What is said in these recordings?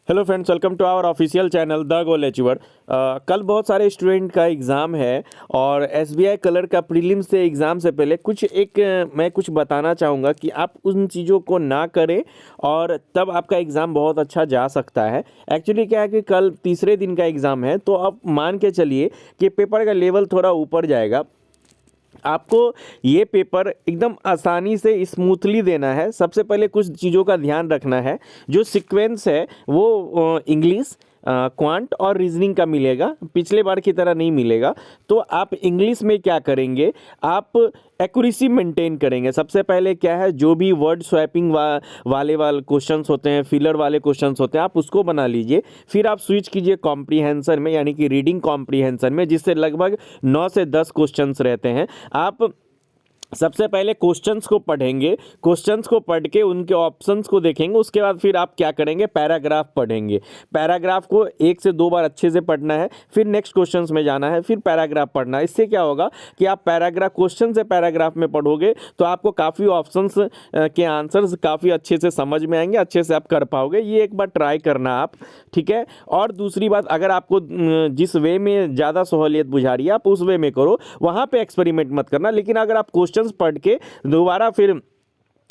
Hello friends, welcome to our official channel the goal achiever. कल बहुत सारे student का एग्ज़ाम है और एसबीआई कलर का प्रीलिम्स से एग्ज़ाम से पहले मैं कुछ बताना चाहूँगा कि आप उन चीज़ों को ना करें और तब आपका एग्ज़ाम बहुत अच्छा जा सकता है। एक्चुअली क्या है कि कल तीसरे दिन का एग्ज़ाम है, तो आप मान के चलिए कि पेपर का लेवल थोड़ा ऊपर जाएगा। आपको ये पेपर एकदम आसानी से स्मूथली देना है। सबसे पहले कुछ चीज़ों का ध्यान रखना है। जो सीक्वेंस है वो इंग्लिश, क्वांट और रीजनिंग का मिलेगा, पिछले बार की तरह नहीं मिलेगा। तो आप इंग्लिश में क्या करेंगे, आप एक्यूरेसी मेंटेन करेंगे। सबसे पहले क्या है, जो भी वर्ड स्वैपिंग वाले क्वेश्चंस होते हैं, फिलर वाले क्वेश्चंस होते हैं, आप उसको बना लीजिए। फिर आप स्विच कीजिए कॉम्प्रीहेंशन में, यानी कि रीडिंग कॉम्प्रीहेंशन में, जिससे लगभग 9 से 10 क्वेश्चंस रहते हैं। आप सबसे पहले क्वेश्चंस को पढ़ेंगे, क्वेश्चंस को पढ़ के उनके ऑप्शंस को देखेंगे। उसके बाद फिर आप क्या करेंगे, पैराग्राफ पढ़ेंगे। पैराग्राफ को 1 से 2 बार अच्छे से पढ़ना है, फिर नेक्स्ट क्वेश्चंस में जाना है, फिर पैराग्राफ पढ़ना है। इससे क्या होगा कि आप पैराग्राफ क्वेश्चन से पैराग्राफ में पढ़ोगे तो आपको काफ़ी ऑप्शंस के आंसर्स काफ़ी अच्छे से समझ में आएंगे, अच्छे से आप कर पाओगे। ये एक बार ट्राई करना आप, ठीक है। और दूसरी बात, अगर आपको जिस वे में ज़्यादा सहूलियत बुझा रही है आप उस वे में करो, वहाँ पे एक्सपेरिमेंट मत करना। लेकिन अगर आप क्वेश्चंस पढ़ के दोबारा फिर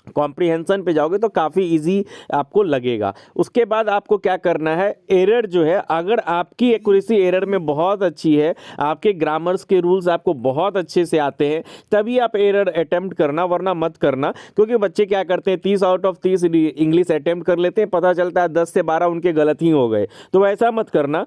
कॉम्प्रीहेंशन पे जाओगे तो काफ़ी इजी आपको लगेगा। उसके बाद आपको क्या करना है, एरर जो है, अगर आपकी एक्यूरेसी एरर में बहुत अच्छी है, आपके ग्रामर्स के रूल्स आपको बहुत अच्छे से आते हैं, तभी आप एरर अटेम्प्ट करना, वरना मत करना। क्योंकि बच्चे क्या करते हैं, 30 आउट ऑफ 30 इंग्लिश अटेम्प्ट कर लेते हैं, पता चलता है 10 से 12 उनके गलत ही हो गए। तो ऐसा मत करना,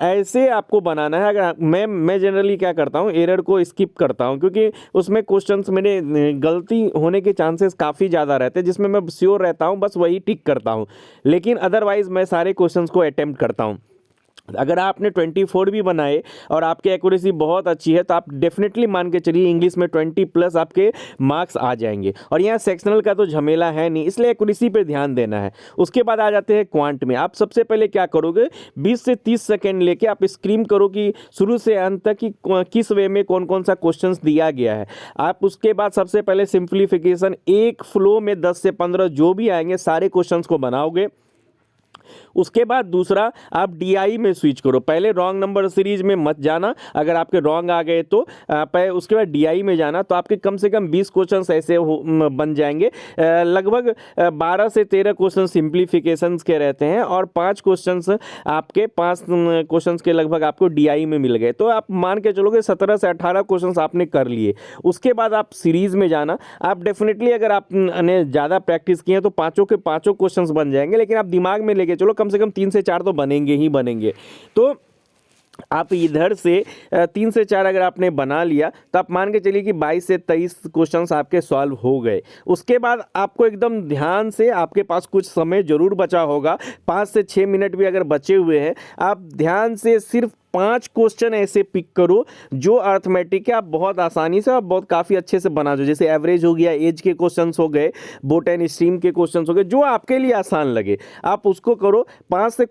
ऐसे आपको बनाना है। अगर मैं जनरली क्या करता हूँ, एरर को स्किप करता हूँ, क्योंकि उसमें क्वेश्चंस मेरे गलती होने के चांसेस काफ़ी ज़्यादा रहते हैं, जिसमें मैं श्योर रहता हूँ, बस वही टिक करता हूँ। लेकिन अदरवाइज मैं सारे क्वेश्चंस को अटेम्प्ट करता हूँ। अगर आपने 24 भी बनाए और आपकी एक्यूरेसी बहुत अच्छी है तो आप डेफिनेटली मान के चलिए इंग्लिश में 20+ आपके मार्क्स आ जाएंगे। और यहाँ सेक्शनल का तो झमेला है नहीं, इसलिए एक्यूरेसी पे ध्यान देना है। उसके बाद आ जाते हैं क्वांट में। आप सबसे पहले क्या करोगे, 20 से 30 सेकेंड लेके आप स्क्रीम करो कि शुरू से अंत तक कि किस वे में कौन कौन सा क्वेश्चंस दिया गया है। आप उसके बाद सबसे पहले सिंप्लीफिकेशन, एक फ्लो में 10 से 15 जो भी आएंगे सारे क्वेश्चंस को बनाओगे। उसके बाद दूसरा, आप डीआई में स्विच करो। पहले रॉन्ग नंबर सीरीज में मत जाना, अगर आपके रॉन्ग आ गए तो उसके बाद डीआई में जाना, तो आपके कम से कम 20 क्वेश्चंस ऐसे बन जाएंगे। लगभग 12 से 13 क्वेश्चन सिंप्लीफिकेशंस के रहते हैं और 5 क्वेश्चंस आपके 5 क्वेश्चंस के लगभग आपको डीआई में मिल गए। तो आप मान के चलोगे 17 से 18 क्वेश्चंस आपने कर लिए। उसके बाद आप सीरीज में जाना। आप डेफिनेटली अगर आपने ज़्यादा प्रैक्टिस की है तो पाँचों के पाँचों क्वेश्चंस बन जाएंगे, लेकिन आप दिमाग में लेके चलो कम से कम 3 से 4 तो बनेंगे ही बनेंगे। तो आप इधर से 3 से 4 अगर आपने बना लिया तो आप मान के चलिए कि 22 से 23 क्वेश्चंस आपके सॉल्व हो गए। उसके बाद आपको एकदम ध्यान से, आपके पास कुछ समय जरूर बचा होगा, 5 से 6 मिनट भी अगर बचे हुए हैं, आप ध्यान से सिर्फ 5 क्वेश्चन ऐसे पिक करो जो अर्थमेटिक है, आप बहुत आसानी से और बहुत काफ़ी अच्छे से बना दो। जैसे एवरेज हो गया, एज के क्वेश्चंस हो गए, बोट एंड स्ट्रीम के क्वेश्चंस हो गए, जो आपके लिए आसान लगे आप उसको करो। 5 से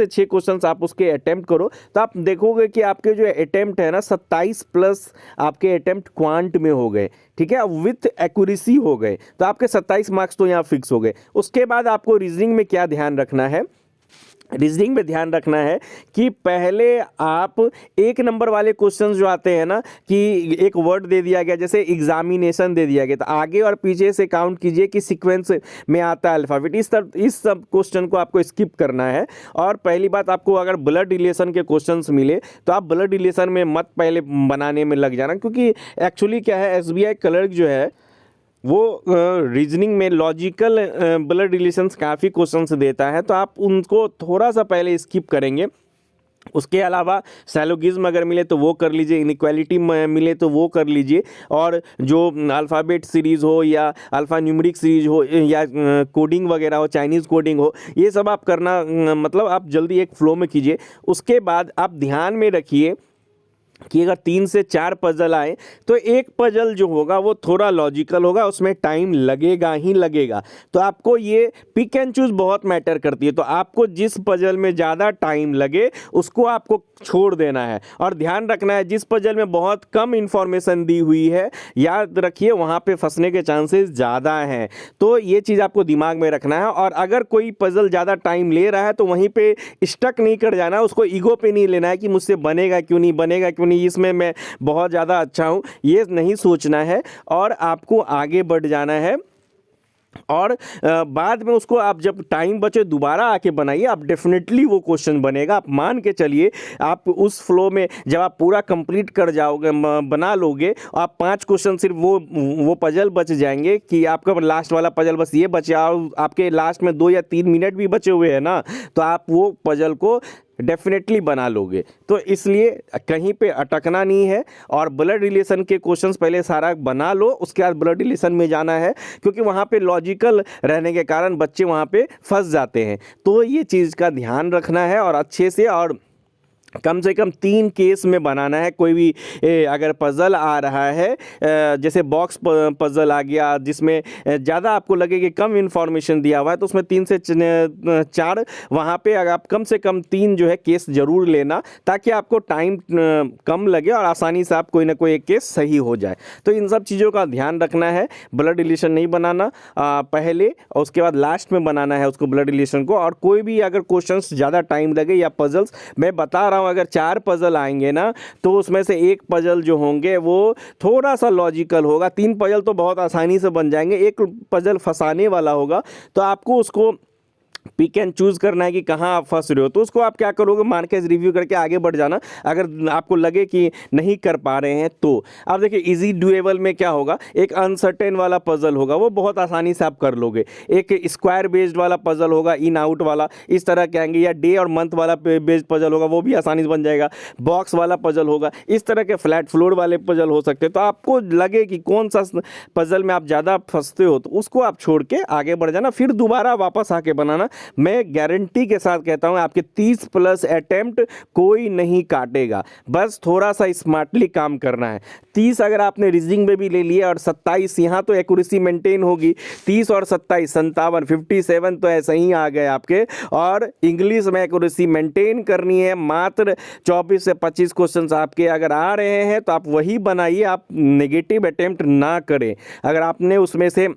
6 क्वेश्चंस आप उसके अटेम्प्ट करो, तो आप देखोगे कि आपके जो अटेम्प्ट है ना, 27+ आपके अटेम्प्ट क्वांट में हो गए, ठीक है, विथ एक्यूरेसी हो गए। तो आपके 27 मार्क्स तो यहाँ फिक्स हो गए। उसके बाद आपको रीजनिंग में क्या ध्यान रखना है, रीजनिंग में ध्यान रखना है कि पहले आप 1 नंबर वाले क्वेश्चंस जो आते हैं ना, कि एक वर्ड दे दिया गया, जैसे एग्जामिनेशन दे दिया गया, तो आगे और पीछे से काउंट कीजिए कि सीक्वेंस में आता है अल्फ़ाबेट। इस सब क्वेश्चन को आपको स्किप करना है। और पहली बात, आपको अगर ब्लड रिलेशन के क्वेश्चंस मिले तो आप ब्लड रिलेशन में मत पहले बनाने में लग जाना, क्योंकि एक्चुअली क्या है, एसबीआई क्लर्क जो है वो रीजनिंग में लॉजिकल ब्लड रिलेशंस काफ़ी क्वेश्चंस देता है, तो आप उनको थोड़ा सा पहले स्किप करेंगे। उसके अलावा सैलोगिज्म अगर मिले तो वो कर लीजिए, इनइक्वालिटी मिले तो वो कर लीजिए, और जो अल्फ़ाबेट सीरीज़ हो या अल्फ़ा न्यूमेरिक सीरीज हो या कोडिंग वगैरह हो, चाइनीज़ कोडिंग हो, ये सब आप करना, मतलब आप जल्दी एक फ्लो में कीजिए। उसके बाद आप ध्यान में रखिए कि अगर 3 से 4 पजल आए तो एक पजल जो होगा वो थोड़ा लॉजिकल होगा, उसमें टाइम लगेगा ही लगेगा। तो आपको ये पिक एंड चूज बहुत मैटर करती है। तो आपको जिस पजल में ज़्यादा टाइम लगे उसको आपको छोड़ देना है, और ध्यान रखना है जिस पजल में बहुत कम इंफॉर्मेशन दी हुई है, याद रखिए वहाँ पे फंसने के चांसेस ज़्यादा हैं। तो ये चीज़ आपको दिमाग में रखना है। और अगर कोई पजल ज़्यादा टाइम ले रहा है तो वहीं पे स्टक नहीं कर जाना, उसको ईगो पे नहीं लेना है कि मुझसे बनेगा क्यों नहीं, बनेगा क्यों नहीं, इसमें मैं बहुत ज़्यादा अच्छा हूँ, ये नहीं सोचना है। और आपको आगे बढ़ जाना है। और बाद में उसको आप जब टाइम बचे दोबारा आके बनाइए, आप डेफिनेटली वो क्वेश्चन बनेगा। आप मान के चलिए आप उस फ्लो में जब आप पूरा कंप्लीट कर जाओगे, बना लोगे, आप 5 क्वेश्चन सिर्फ वो पजल बच जाएंगे कि आपका लास्ट वाला पजल बस ये बचा, और आपके लास्ट में 2 या 3 मिनट भी बचे हुए हैं ना, तो आप वो पजल को डेफिनेटली बना लोगे। तो इसलिए कहीं पे अटकना नहीं है। और ब्लड रिलेशन के क्वेश्चंस पहले सारा बना लो, उसके बाद ब्लड रिलेशन में जाना है, क्योंकि वहाँ पे लॉजिकल रहने के कारण बच्चे वहाँ पे फंस जाते हैं। तो ये चीज़ का ध्यान रखना है और अच्छे से, और कम से कम 3 केस में बनाना है। कोई भी अगर पज़ल आ रहा है, जैसे बॉक्स पज़ल आ गया जिसमें ज़्यादा आपको लगे कि कम इन्फॉर्मेशन दिया हुआ है, तो उसमें 3 से 4 वहाँ पे अगर आप कम से कम 3 जो है केस ज़रूर लेना, ताकि आपको टाइम कम लगे और आसानी से आप कोई ना कोई एक केस सही हो जाए। तो इन सब चीज़ों का ध्यान रखना है। ब्लड रिलेशन नहीं बनाना पहले, और उसके बाद लास्ट में बनाना है उसको ब्लड रिलेशन को। और कोई भी अगर क्वेश्चंस ज़्यादा टाइम लगे या पज़ल्स, मैं बता रहा हूँ अगर 4 पजल आएंगे ना, तो उसमें से एक पजल जो होंगे वो थोड़ा सा लॉजिकल होगा, 3 पजल तो बहुत आसानी से बन जाएंगे, एक पजल फंसाने वाला होगा। तो आपको उसको पिक एंड चूज़ करना है कि कहाँ आप फंस रहे हो। तो उसको आप क्या करोगे, मार्केट रिव्यू करके आगे बढ़ जाना। अगर आपको लगे कि नहीं कर पा रहे हैं तो आप देखिए इजी डुएबल में क्या होगा, एक अनसर्टेन वाला पजल होगा, वो बहुत आसानी से आप कर लोगे। एक स्क्वायर बेस्ड वाला पजल होगा, इन आउट वाला, इस तरह के आएंगे, या डे और मंथ वाला बेस्ड पजल होगा, वो भी आसानी से बन जाएगा। बॉक्स वाला पजल होगा, इस तरह के फ्लैट फ्लोर वाले पजल हो सकते हैं। तो आपको लगे कि कौन सा पजल में आप ज़्यादा फंसते हो, तो उसको आप छोड़ के आगे बढ़ जाना, फिर दोबारा वापस आके बनाना। मैं गारंटी के साथ कहता हूं आपके 30 प्लस अटेम्प्ट कोई नहीं काटेगा, बस थोड़ा सा स्मार्टली काम करना है। 30 अगर आपने रीजनिंग में भी ले लिया और 27 यहाँ तो एक्यूरेसी मेंटेन होगी, 30 और 27 57 57 तो ऐसे ही आ गए आपके। और इंग्लिश में एक्यूरेसी मेंटेन करनी है, मात्र 24 से 25 क्वेश्चंस आपके अगर आ रहे हैं तो आप वही बनाइए, आप नेगेटिव अटेम्प्ट ना करें। अगर आपने उसमें से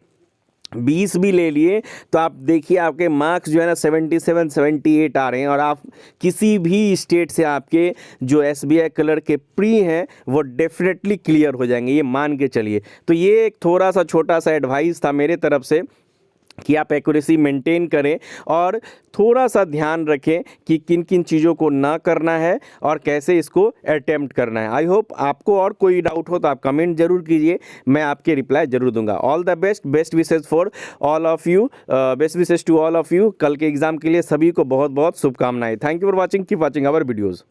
20 भी ले लिए तो आप देखिए आपके मार्क्स जो है ना 77 78 आ रहे हैं, और आप किसी भी स्टेट से आपके जो SBI कलर के प्री हैं वो डेफिनेटली क्लियर हो जाएंगे, ये मान के चलिए। तो ये एक थोड़ा सा छोटा सा एडवाइस था मेरे तरफ से कि आप एक्यूरेसी मेंटेन करें और थोड़ा सा ध्यान रखें कि किन किन चीज़ों को ना करना है और कैसे इसको अटेम्प्ट करना है। आई होप आपको और कोई डाउट हो तो आप कमेंट जरूर कीजिए, मैं आपके रिप्लाई जरूर दूंगा। All the best, best wishes for all of you, best wishes to all of you. कल के एग्जाम के लिए सभी को बहुत बहुत शुभकामनाएं। Thank you for watching, keep watching our videos.